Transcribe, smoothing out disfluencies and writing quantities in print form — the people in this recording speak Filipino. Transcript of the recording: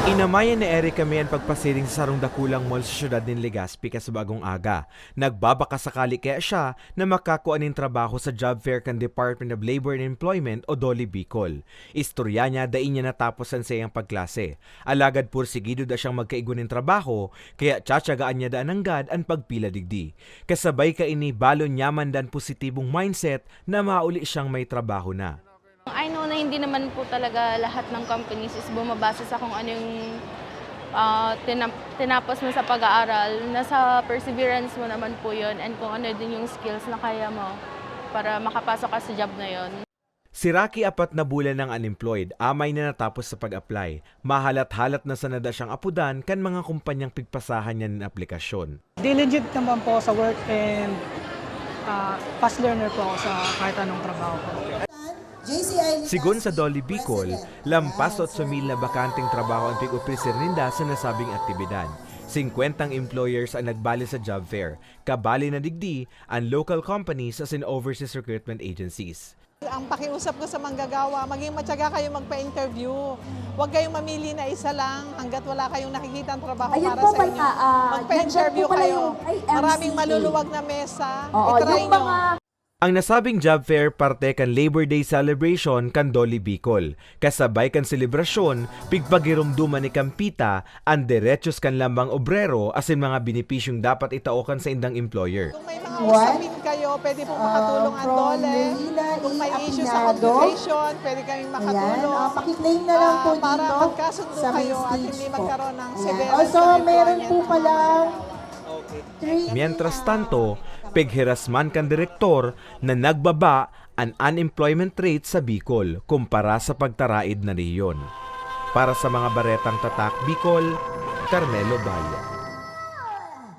Inamayan ni Eric kami ang pagpasiling sa sarong dakulang mall sa syudad ng Legazpi kasabagong aga. Nagbabaka sakali kaya siya na makakuha ng trabaho sa job fair kan Department of Labor and Employment o DOLE Bicol. Istorya niya dain niya natapos ang sayang pagklase. Alagad pursigido da siyang magkaigo ng trabaho kaya tsatsagaan niya daan anggad ang pagpila digdi. Kasabay ka ini balon nyaman dan positibong mindset na mauli siyang may trabaho na. I know na hindi naman po talaga lahat ng companies is bumabase sa kung ano yung tinapos mo sa pag-aaral. Nasa perseverance mo naman po yun and kung ano din yung skills na kaya mo para makapasok ka sa job na yun. Si Rocky 4 na bulan ng unemployed, amay na natapos sa pag-apply. Mahalat-halat na sanada siyang apudan kan mga kumpanyang pigpasahan niya ng aplikasyon. Diligent naman po sa work and fast learner po ako sa kahit anong trabaho po. Sigon sa DOLE Bicol, lampas 8,000 na bakanting trabaho ang pig-opriser ninda sa nasabing aktibidad. 50 employers ang nagbali sa job fair, kabali na digdi ang local companies as in overseas recruitment agencies. Ang pakiusap ko sa manggagawa, maging matyaga kayo magpa-interview. Huwag kayong mamili na isa lang hanggat wala kayong nakikita ang trabaho para sa inyo. Magpa-interview kayo. Maraming maluluwag na mesa. I-try nyo. Ang nasabing job fair parte kan Labor Day celebration kan DOLE Bicol. Kasabay kan selebrasyon, pigpagirumduman ni Kampita ang derechos kan lambang obrero asin mga benepisyong dapat itaokan sa indang employer. Kung may mga usapin kayo, pwede pong makatulong ang DOLE. Kung may issue sa communication, pwede kaming makatulong. Pakiklaim na lang po para dito magkasundo sa main kayo at stage hindi po. magkaroon ng Ayan. severance. Also, meron po palang Mientras tanto, pighirasman kan direktor na nagbaba ang unemployment rate sa Bicol kumpara sa pagtaraid na riyon. Para sa mga baretang tatak Bicol, Carmelo Baya.